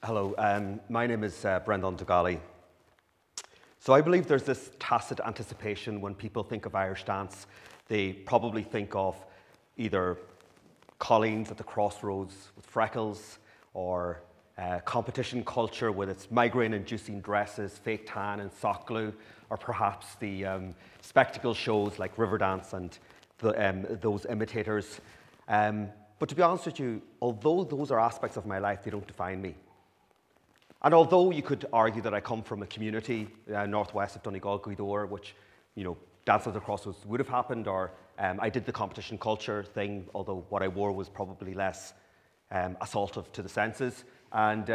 Hello, my name is Brendan Dugali. So I believe there's this tacit anticipation when people think of Irish dance. They probably think of either Colleen's at the crossroads with freckles, or competition culture with its migraine-inducing dresses, fake tan and sock glue, or perhaps the spectacle shows like Riverdance and those imitators. But to be honest with you, although those are aspects of my life, they don't define me. And although you could argue that I come from a community northwest of Donegal, Gweedore, which, Dance at the Crossroads would have happened, or I did the competition culture thing, although what I wore was probably less assaultive to the senses. And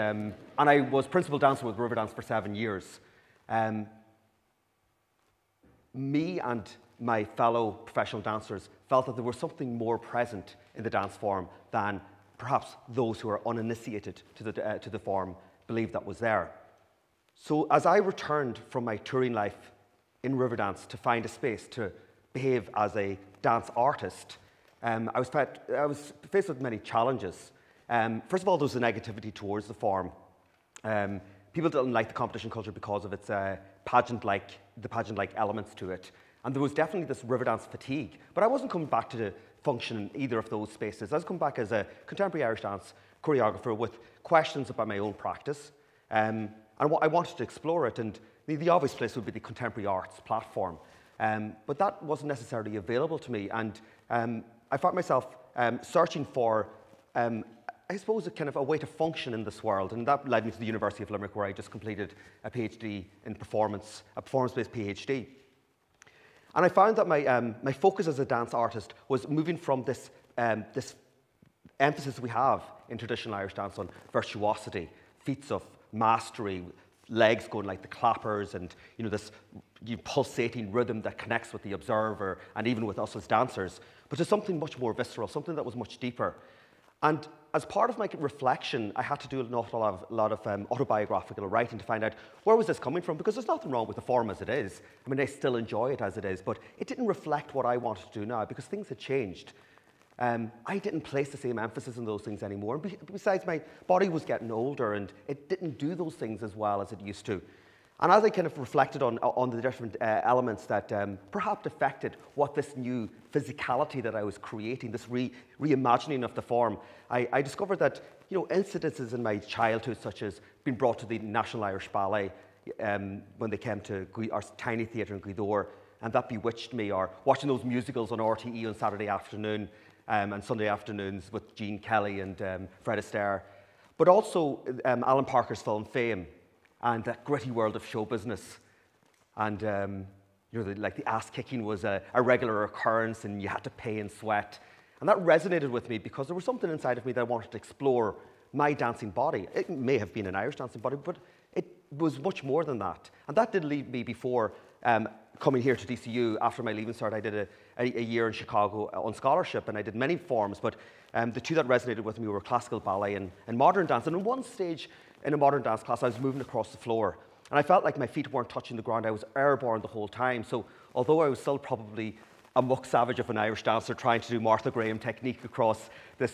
I was principal dancer with Riverdance for 7 years. Me and my fellow professional dancers felt that there was something more present in the dance form than perhaps those who are uninitiated to the form believed that was there. So as I returned from my touring life in Riverdance to find a space to behave as a dance artist, I was faced with many challenges. First of all, there was the negativity towards the form. People didn't like the competition culture because of its pageant-like elements to it. And there was definitely this Riverdance fatigue. But I wasn't coming back to function in either of those spaces. I was coming back as a contemporary Irish dance choreographer with questions about my own practice. And I wanted to explore it, and the obvious place would be the contemporary arts platform. But that wasn't necessarily available to me, and I found myself searching for, I suppose, a way to function in this world, and that led me to the University of Limerick, where I just completed a PhD in performance, a performance-based PhD. And I found that my focus as a dance artist was moving from this emphasis we have in traditional Irish dance on virtuosity, feats of mastery, legs going like the clappers, and this pulsating rhythm that connects with the observer and even with us as dancers, but to something much more visceral, something that was much deeper. And as part of my reflection, I had to do an awful lot of autobiographical writing to find out where was this coming from, because there's nothing wrong with the form as it is. I mean, I still enjoy it as it is, but it didn't reflect what I wanted to do now, because things had changed. I didn't place the same emphasis on those things anymore. And besides, my body was getting older, and it didn't do those things as well as it used to. And as I kind of reflected on the different elements that perhaps affected what this new physicality that I was creating, this reimagining of the form, I discovered that incidences in my childhood, such as being brought to the National Irish Ballet when they came to our tiny theatre in Gweedore, and that bewitched me, or watching those musicals on RTE on Saturday afternoon and Sunday afternoons with Gene Kelly and Fred Astaire, but also Alan Parker's film Fame, and that gritty world of show business. And the ass-kicking was a regular occurrence, and you had to pay in sweat. And that resonated with me because there was something inside of me that I wanted to explore my dancing body. It may have been an Irish dancing body, but it was much more than that. And that did lead me before coming here to DCU. After my Leaving Cert, I did a year in Chicago on scholarship, and I did many forms, but the two that resonated with me were classical ballet and modern dance. And in one stage in a modern dance class, I was moving across the floor, and I felt like my feet weren't touching the ground. I was airborne the whole time. So although I was still probably a muck savage of an Irish dancer trying to do Martha Graham technique across this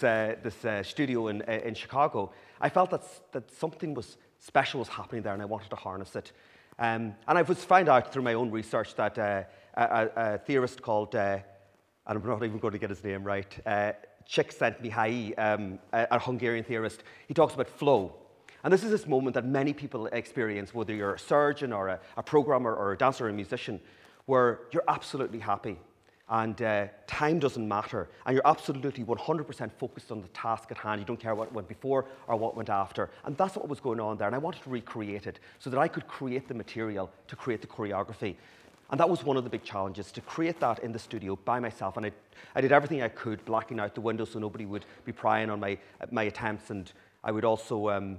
studio in Chicago, I felt that something special was happening there, and I wanted to harness it. And I found out through my own research that a theorist called, and I'm not even going to get his name right, Csikszentmihalyi, a Hungarian theorist, he talks about flow. And this is this moment that many people experience, whether you're a surgeon or a programmer or a dancer or a musician, where you're absolutely happy and time doesn't matter, and you're absolutely 100% focused on the task at hand. You don't care what went before or what went after. And that's what was going on there, and I wanted to recreate it so that I could create the material to create the choreography. And that was one of the big challenges, to create that in the studio by myself. And I did everything I could, blacking out the window so nobody would be prying on my attempts, and I would also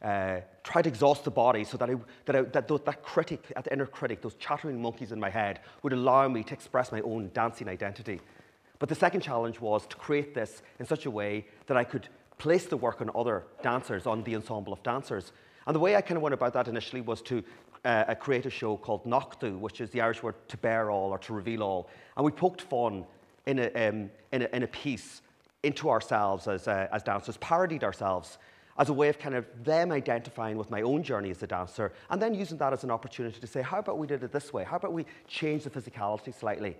try to exhaust the body so that critic, that inner critic, those chattering monkeys in my head, would allow me to express my own dancing identity. But the second challenge was to create this in such a way that I could place the work on other dancers, on the ensemble of dancers. And the way I kind of went about that initially was to create a show called Noctu, which is the Irish word to bear all or to reveal all. And we poked fun in a piece into ourselves as dancers, parodied ourselves. as a way of kind of them identifying with my own journey as a dancer, and then using that as an opportunity to say, how about we did it this way? How about we change the physicality slightly?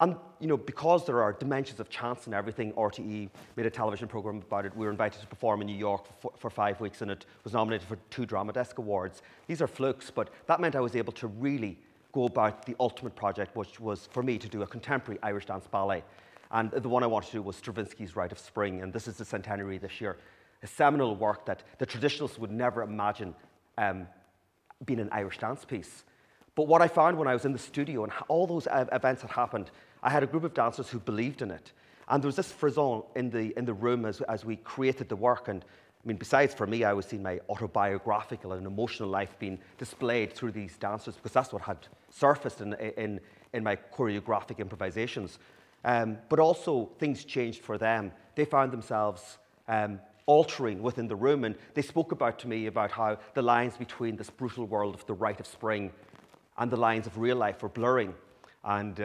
And because there are dimensions of chance in everything, RTE made a television program about it. We were invited to perform in New York for 5 weeks, and it was nominated for 2 Drama Desk Awards. These are flukes, but that meant I was able to really go about the ultimate project, which was for me to do a contemporary Irish dance ballet. And the one I wanted to do was Stravinsky's Rite of Spring, and this is the centenary this year. A seminal work that the traditionalists would never imagine being an Irish dance piece. But what I found when I was in the studio and all those events had happened, I had a group of dancers who believed in it. And there was this frisson in the room as we created the work. And I mean, besides for me, I was seeing my autobiographical and emotional life being displayed through these dancers, because that's what had surfaced in my choreographic improvisations. But also, things changed for them. They found themselves altering within the room, and they spoke to me about how the lines between this brutal world of the Rite of Spring and the lines of real life were blurring. And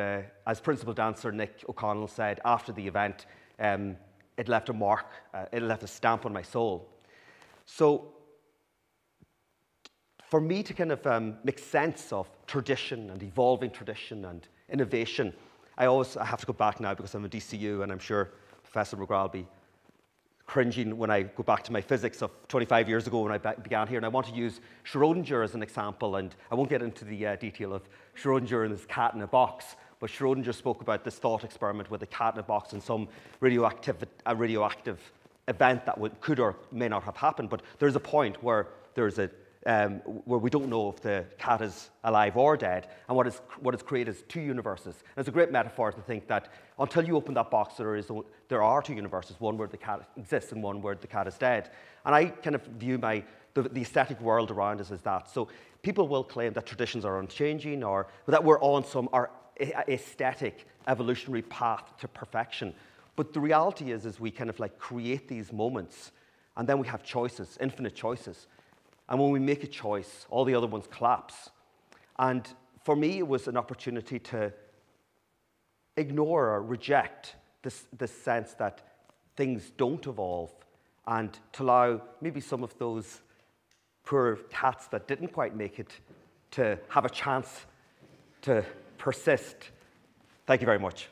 as principal dancer Nick O'Connell said after the event, it left a mark, it left a stamp on my soul. So for me to kind of make sense of tradition and evolving tradition and innovation, I have to go back now because I'm a DCU, and I'm sure Professor McGrath will be cringing when I go back to my physics of 25 years ago when I began here. And I want to use Schrödinger as an example, and I won't get into the detail of Schrödinger and his cat in a box, but Schrödinger spoke about this thought experiment with a cat in a box and some radioactive event that could or may not have happened. But there's a point where where we don't know if the cat is alive or dead, and what is created is 2 universes. And it's a great metaphor to think that until you open that box, there are 2 universes, one where the cat exists and one where the cat is dead. And I kind of view the aesthetic world around us as that. So people will claim that traditions are unchanging, or that we're on some aesthetic evolutionary path to perfection. But the reality is we kind of like create these moments, and then we have choices, infinite choices. And when we make a choice, all the other ones collapse. And for me, it was an opportunity to ignore or reject this sense that things don't evolve, and to allow maybe some of those poor cats that didn't quite make it to have a chance to persist. Thank you very much.